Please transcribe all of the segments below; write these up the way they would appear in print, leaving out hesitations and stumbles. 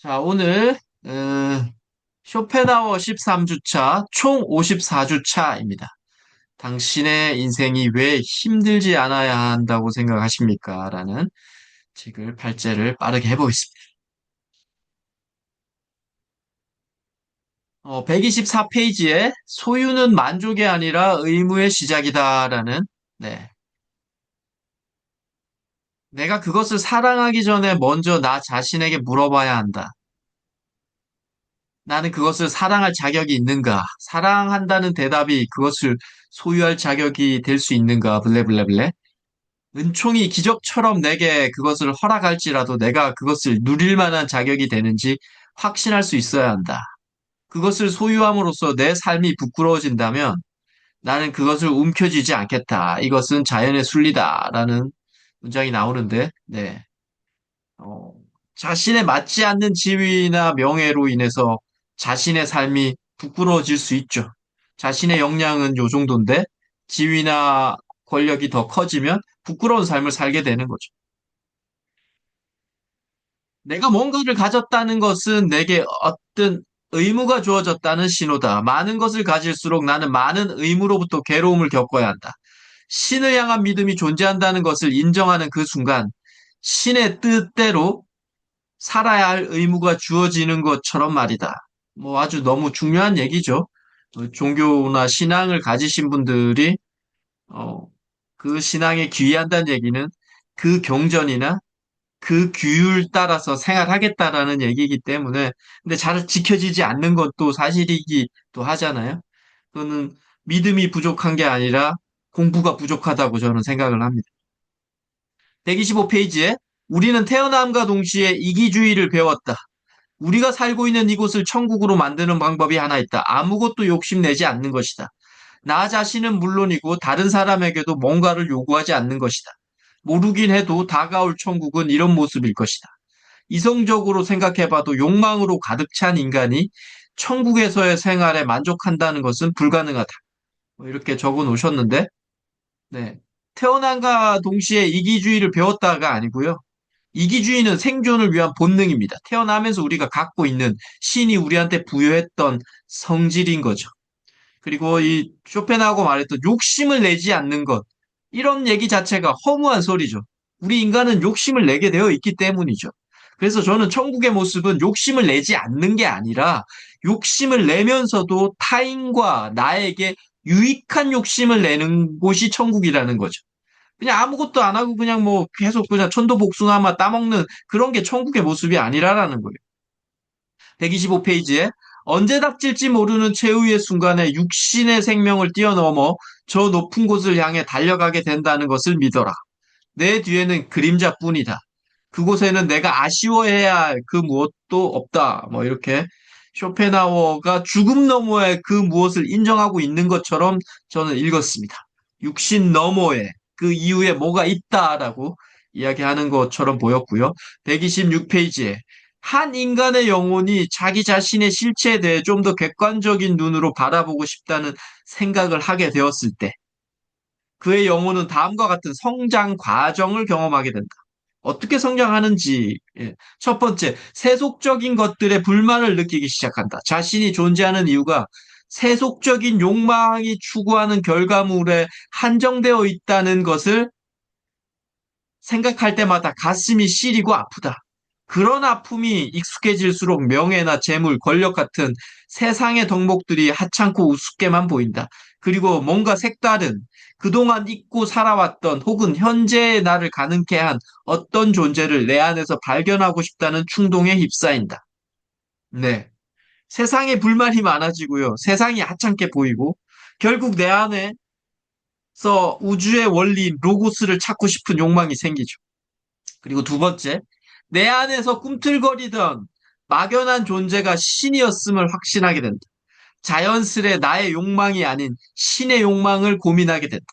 자, 오늘 쇼펜하워 13주차, 총 54주차입니다. 당신의 인생이 왜 힘들지 않아야 한다고 생각하십니까? 라는 책을 발제를 빠르게 해보겠습니다. 124페이지에 소유는 만족이 아니라 의무의 시작이다라는, 네. 내가 그것을 사랑하기 전에 먼저 나 자신에게 물어봐야 한다. 나는 그것을 사랑할 자격이 있는가? 사랑한다는 대답이 그것을 소유할 자격이 될 수 있는가? 블레블레블레. 은총이 기적처럼 내게 그것을 허락할지라도 내가 그것을 누릴 만한 자격이 되는지 확신할 수 있어야 한다. 그것을 소유함으로써 내 삶이 부끄러워진다면 나는 그것을 움켜쥐지 않겠다. 이것은 자연의 순리다라는 문장이 나오는데, 네. 어, 자신에 맞지 않는 지위나 명예로 인해서 자신의 삶이 부끄러워질 수 있죠. 자신의 역량은 요 정도인데 지위나 권력이 더 커지면 부끄러운 삶을 살게 되는 거죠. 내가 뭔가를 가졌다는 것은 내게 어떤 의무가 주어졌다는 신호다. 많은 것을 가질수록 나는 많은 의무로부터 괴로움을 겪어야 한다. 신을 향한 믿음이 존재한다는 것을 인정하는 그 순간 신의 뜻대로 살아야 할 의무가 주어지는 것처럼 말이다. 뭐 아주 너무 중요한 얘기죠. 종교나 신앙을 가지신 분들이 어, 그 신앙에 귀의한다는 얘기는 그 경전이나 그 규율 따라서 생활하겠다라는 얘기이기 때문에 근데 잘 지켜지지 않는 것도 사실이기도 하잖아요. 그거는 믿음이 부족한 게 아니라 공부가 부족하다고 저는 생각을 합니다. 125페이지에 우리는 태어남과 동시에 이기주의를 배웠다. 우리가 살고 있는 이곳을 천국으로 만드는 방법이 하나 있다. 아무것도 욕심내지 않는 것이다. 나 자신은 물론이고 다른 사람에게도 뭔가를 요구하지 않는 것이다. 모르긴 해도 다가올 천국은 이런 모습일 것이다. 이성적으로 생각해봐도 욕망으로 가득 찬 인간이 천국에서의 생활에 만족한다는 것은 불가능하다. 뭐 이렇게 적어 놓으셨는데, 네. 태어남과 동시에 이기주의를 배웠다가 아니고요. 이기주의는 생존을 위한 본능입니다. 태어나면서 우리가 갖고 있는 신이 우리한테 부여했던 성질인 거죠. 그리고 이 쇼펜하고 말했던 욕심을 내지 않는 것. 이런 얘기 자체가 허무한 소리죠. 우리 인간은 욕심을 내게 되어 있기 때문이죠. 그래서 저는 천국의 모습은 욕심을 내지 않는 게 아니라 욕심을 내면서도 타인과 나에게 유익한 욕심을 내는 곳이 천국이라는 거죠. 그냥 아무것도 안 하고 그냥 뭐 계속 그냥 천도복숭아만 따먹는 그런 게 천국의 모습이 아니라라는 거예요. 125페이지에 언제 닥칠지 모르는 최후의 순간에 육신의 생명을 뛰어넘어 저 높은 곳을 향해 달려가게 된다는 것을 믿어라. 내 뒤에는 그림자뿐이다. 그곳에는 내가 아쉬워해야 할 그 무엇도 없다. 뭐 이렇게 쇼펜하워가 죽음 너머의 그 무엇을 인정하고 있는 것처럼 저는 읽었습니다. 육신 너머에 그 이후에 뭐가 있다라고 이야기하는 것처럼 보였고요. 126페이지에 한 인간의 영혼이 자기 자신의 실체에 대해 좀 더 객관적인 눈으로 바라보고 싶다는 생각을 하게 되었을 때 그의 영혼은 다음과 같은 성장 과정을 경험하게 된다. 어떻게 성장하는지. 예. 첫 번째, 세속적인 것들에 불만을 느끼기 시작한다. 자신이 존재하는 이유가 세속적인 욕망이 추구하는 결과물에 한정되어 있다는 것을 생각할 때마다 가슴이 시리고 아프다. 그런 아픔이 익숙해질수록 명예나 재물, 권력 같은 세상의 덕목들이 하찮고 우습게만 보인다. 그리고 뭔가 색다른 그동안 잊고 살아왔던 혹은 현재의 나를 가능케 한 어떤 존재를 내 안에서 발견하고 싶다는 충동에 휩싸인다. 네. 세상에 불만이 많아지고요. 세상이 하찮게 보이고 결국 내 안에서 우주의 원리인 로고스를 찾고 싶은 욕망이 생기죠. 그리고 두 번째, 내 안에서 꿈틀거리던 막연한 존재가 신이었음을 확신하게 된다. 자연스레 나의 욕망이 아닌 신의 욕망을 고민하게 된다.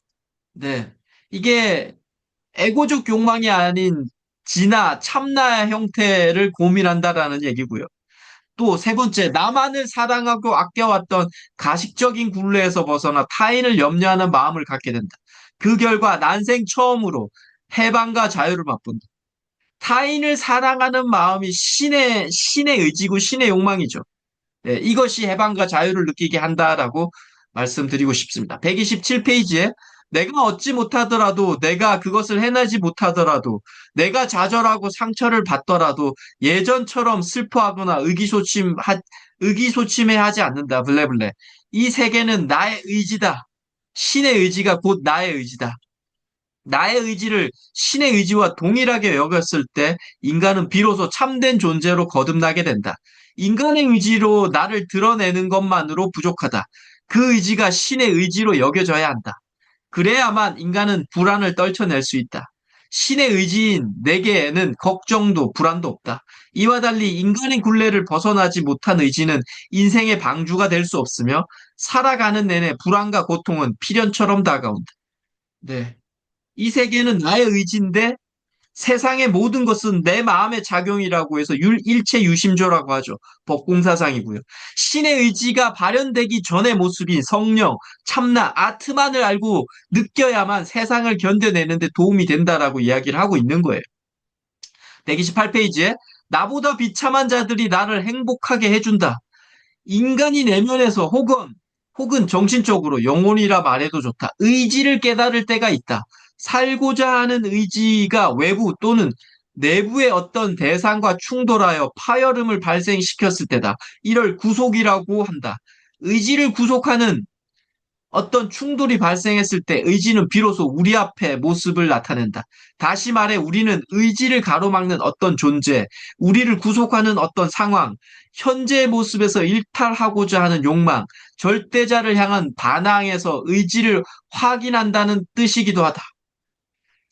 네. 이게 에고적 욕망이 아닌 진화, 참나의 형태를 고민한다라는 얘기고요. 또 세 번째, 나만을 사랑하고 아껴왔던 가식적인 굴레에서 벗어나 타인을 염려하는 마음을 갖게 된다. 그 결과 난생 처음으로 해방과 자유를 맛본다. 타인을 사랑하는 마음이 신의 의지고 신의 욕망이죠. 네, 이것이 해방과 자유를 느끼게 한다라고 말씀드리고 싶습니다. 127페이지에 내가 얻지 못하더라도, 내가 그것을 해내지 못하더라도, 내가 좌절하고 상처를 받더라도 예전처럼 슬퍼하거나 의기소침해 하지 않는다. 블레블레. 이 세계는 나의 의지다. 신의 의지가 곧 나의 의지다. 나의 의지를 신의 의지와 동일하게 여겼을 때 인간은 비로소 참된 존재로 거듭나게 된다. 인간의 의지로 나를 드러내는 것만으로 부족하다. 그 의지가 신의 의지로 여겨져야 한다. 그래야만 인간은 불안을 떨쳐낼 수 있다. 신의 의지인 내게에는 걱정도 불안도 없다. 이와 달리 인간의 굴레를 벗어나지 못한 의지는 인생의 방주가 될 수 없으며 살아가는 내내 불안과 고통은 필연처럼 다가온다. 네. 이 세계는 나의 의지인데 세상의 모든 것은 내 마음의 작용이라고 해서 일체 유심조라고 하죠. 법공사상이고요. 신의 의지가 발현되기 전의 모습인 성령, 참나, 아트만을 알고 느껴야만 세상을 견뎌내는데 도움이 된다라고 이야기를 하고 있는 거예요. 128페이지에 나보다 비참한 자들이 나를 행복하게 해준다. 인간이 내면에서 혹은 정신적으로 영혼이라 말해도 좋다. 의지를 깨달을 때가 있다. 살고자 하는 의지가 외부 또는 내부의 어떤 대상과 충돌하여 파열음을 발생시켰을 때다. 이를 구속이라고 한다. 의지를 구속하는 어떤 충돌이 발생했을 때 의지는 비로소 우리 앞에 모습을 나타낸다. 다시 말해 우리는 의지를 가로막는 어떤 존재, 우리를 구속하는 어떤 상황, 현재의 모습에서 일탈하고자 하는 욕망, 절대자를 향한 반항에서 의지를 확인한다는 뜻이기도 하다.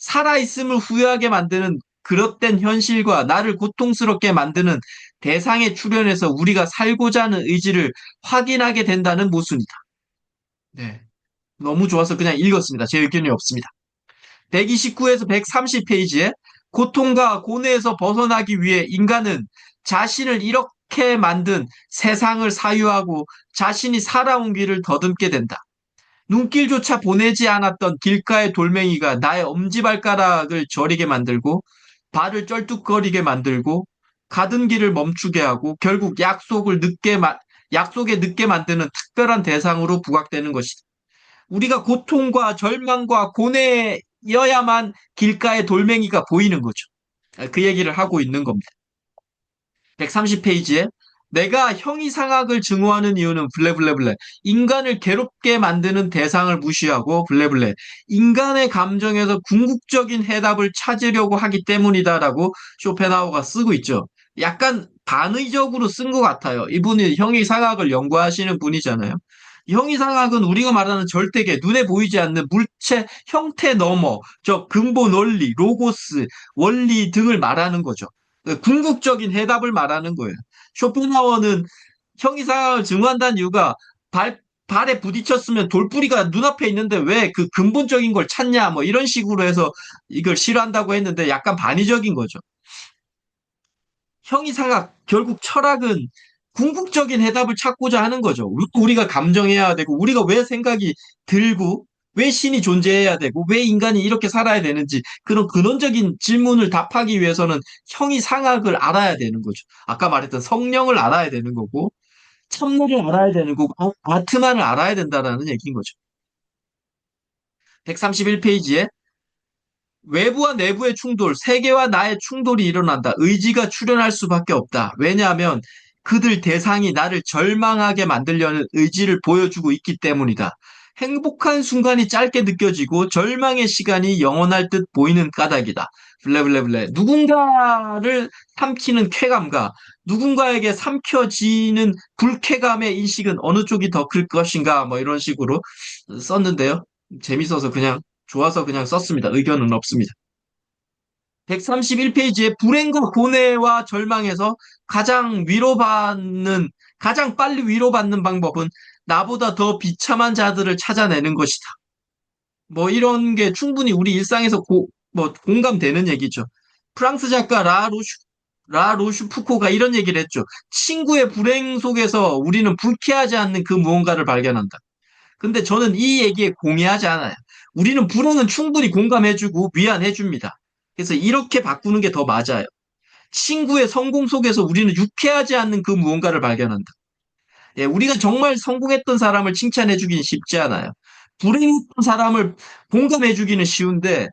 살아있음을 후회하게 만드는 그릇된 현실과 나를 고통스럽게 만드는 대상의 출현에서 우리가 살고자 하는 의지를 확인하게 된다는 모순이다. 네. 너무 좋아서 그냥 읽었습니다. 제 의견이 없습니다. 129에서 130페이지에 고통과 고뇌에서 벗어나기 위해 인간은 자신을 이렇게 만든 세상을 사유하고 자신이 살아온 길을 더듬게 된다. 눈길조차 보내지 않았던 길가의 돌멩이가 나의 엄지발가락을 저리게 만들고 발을 쩔뚝거리게 만들고 가던 길을 멈추게 하고 결국 약속에 늦게 만드는 특별한 대상으로 부각되는 것이다. 우리가 고통과 절망과 고뇌여야만 길가의 돌멩이가 보이는 거죠. 그 얘기를 하고 있는 겁니다. 130페이지에 내가 형이상학을 증오하는 이유는 블레블레블레. 인간을 괴롭게 만드는 대상을 무시하고 블레블레. 인간의 감정에서 궁극적인 해답을 찾으려고 하기 때문이다라고 쇼펜하우어가 쓰고 있죠. 약간 반의적으로 쓴 것 같아요. 이분이 형이상학을 연구하시는 분이잖아요. 형이상학은 우리가 말하는 절대계, 눈에 보이지 않는 물체 형태 넘어, 저 근본 원리, 로고스, 원리 등을 말하는 거죠. 궁극적인 해답을 말하는 거예요. 쇼펜하우어는 형이상학을 증오한다는 이유가 발에 부딪혔으면 돌뿌리가 눈앞에 있는데 왜 그 근본적인 걸 찾냐, 뭐 이런 식으로 해서 이걸 싫어한다고 했는데 약간 반의적인 거죠. 형이상학, 결국 철학은 궁극적인 해답을 찾고자 하는 거죠. 왜 우리가 감정해야 되고, 우리가 왜 생각이 들고, 왜 신이 존재해야 되고, 왜 인간이 이렇게 살아야 되는지, 그런 근원적인 질문을 답하기 위해서는 형이상학을 알아야 되는 거죠. 아까 말했던 성령을 알아야 되는 거고, 참나를 알아야 되는 거고, 아트만을 알아야 된다라는 얘기인 거죠. 131페이지에 외부와 내부의 충돌, 세계와 나의 충돌이 일어난다. 의지가 출현할 수밖에 없다. 왜냐하면 그들 대상이 나를 절망하게 만들려는 의지를 보여주고 있기 때문이다. 행복한 순간이 짧게 느껴지고 절망의 시간이 영원할 듯 보이는 까닭이다. 블레블레블레. 누군가를 삼키는 쾌감과 누군가에게 삼켜지는 불쾌감의 인식은 어느 쪽이 더 클 것인가? 뭐 이런 식으로 썼는데요. 재밌어서 그냥 좋아서 그냥 썼습니다. 의견은 없습니다. 131페이지에 불행과 고뇌와 절망에서 가장 빨리 위로받는 방법은 나보다 더 비참한 자들을 찾아내는 것이다. 뭐 이런 게 충분히 우리 일상에서 공감되는 얘기죠. 프랑스 작가 라 로슈푸코가 이런 얘기를 했죠. 친구의 불행 속에서 우리는 불쾌하지 않는 그 무언가를 발견한다. 근데 저는 이 얘기에 공유하지 않아요. 우리는 불행은 충분히 공감해주고 위안해줍니다. 그래서 이렇게 바꾸는 게 더 맞아요. 친구의 성공 속에서 우리는 유쾌하지 않는 그 무언가를 발견한다. 예, 우리가 정말 성공했던 사람을 칭찬해주기는 쉽지 않아요. 불행했던 사람을 공감해주기는 쉬운데,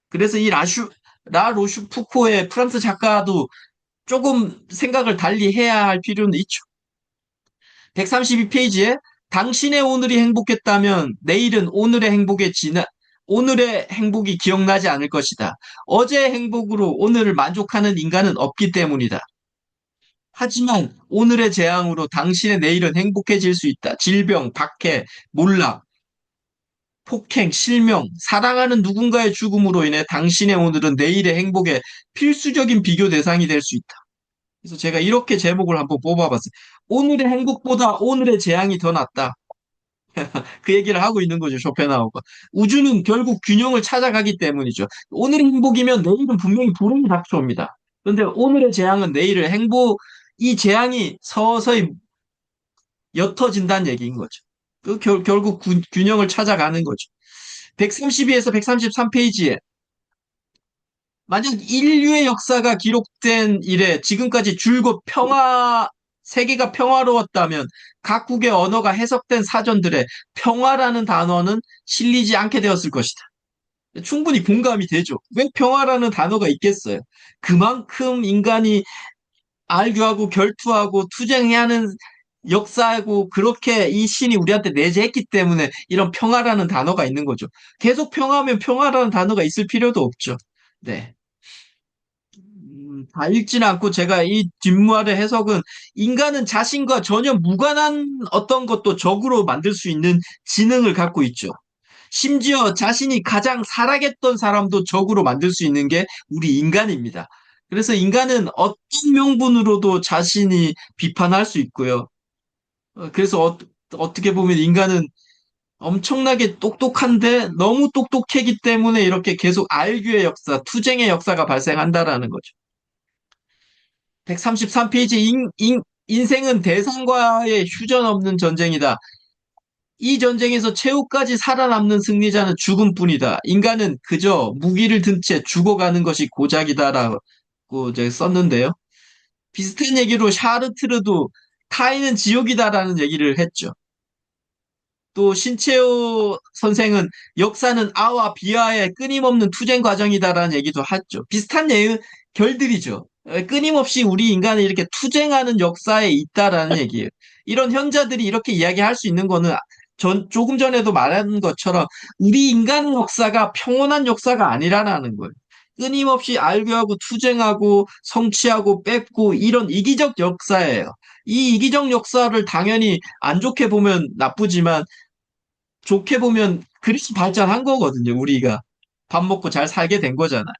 그래서 라 로슈푸코의 프랑스 작가도 조금 생각을 달리 해야 할 필요는 있죠. 132페이지에 당신의 오늘이 행복했다면 내일은 오늘의 행복이 기억나지 않을 것이다. 어제의 행복으로 오늘을 만족하는 인간은 없기 때문이다. 하지만 오늘의 재앙으로 당신의 내일은 행복해질 수 있다. 질병, 박해, 몰락, 폭행, 실명, 사랑하는 누군가의 죽음으로 인해 당신의 오늘은 내일의 행복의 필수적인 비교 대상이 될 수 있다. 그래서 제가 이렇게 제목을 한번 뽑아봤어요. 오늘의 행복보다 오늘의 재앙이 더 낫다. 그 얘기를 하고 있는 거죠, 쇼펜하우가. 우주는 결국 균형을 찾아가기 때문이죠. 오늘의 행복이면 내일은 분명히 불행이 닥쳐옵니다. 그런데 오늘의 재앙은 내일의 이 재앙이 서서히 옅어진다는 얘기인 거죠. 결국 균형을 찾아가는 거죠. 132에서 133페이지에 만약 인류의 역사가 기록된 이래 지금까지 줄곧 세계가 평화로웠다면 각국의 언어가 해석된 사전들의 평화라는 단어는 실리지 않게 되었을 것이다. 충분히 공감이 되죠. 왜 평화라는 단어가 있겠어요? 그만큼 인간이 알교하고 결투하고 투쟁해야 하는 역사하고 그렇게 이 신이 우리한테 내재했기 때문에 이런 평화라는 단어가 있는 거죠. 계속 평화하면 평화라는 단어가 있을 필요도 없죠. 네. 다 읽지는 않고 제가 이 뒷말의 해석은 인간은 자신과 전혀 무관한 어떤 것도 적으로 만들 수 있는 지능을 갖고 있죠. 심지어 자신이 가장 사랑했던 사람도 적으로 만들 수 있는 게 우리 인간입니다. 그래서 인간은 어떤 명분으로도 자신이 비판할 수 있고요. 그래서 어떻게 보면 인간은 엄청나게 똑똑한데 너무 똑똑하기 때문에 이렇게 계속 알규의 역사, 투쟁의 역사가 발생한다라는 거죠. 133페이지 인생은 대상과의 휴전 없는 전쟁이다. 이 전쟁에서 최후까지 살아남는 승리자는 죽음뿐이다. 인간은 그저 무기를 든 채 죽어가는 것이 고작이다라고 이제 썼는데요. 비슷한 얘기로 샤르트르도 타인은 지옥이다라는 얘기를 했죠. 또 신채호 선생은 역사는 아와 비와의 끊임없는 투쟁 과정이다라는 얘기도 하죠. 비슷한 결들이죠. 끊임없이 우리 인간이 이렇게 투쟁하는 역사에 있다라는 얘기예요. 이런 현자들이 이렇게 이야기할 수 있는 거는 조금 전에도 말한 것처럼 우리 인간의 역사가 평온한 역사가 아니라는 거예요. 끊임없이 알교하고 투쟁하고 성취하고 뺏고 이런 이기적 역사예요. 이 이기적 역사를 당연히 안 좋게 보면 나쁘지만 좋게 보면 그리스 발전한 거거든요, 우리가. 밥 먹고 잘 살게 된 거잖아요.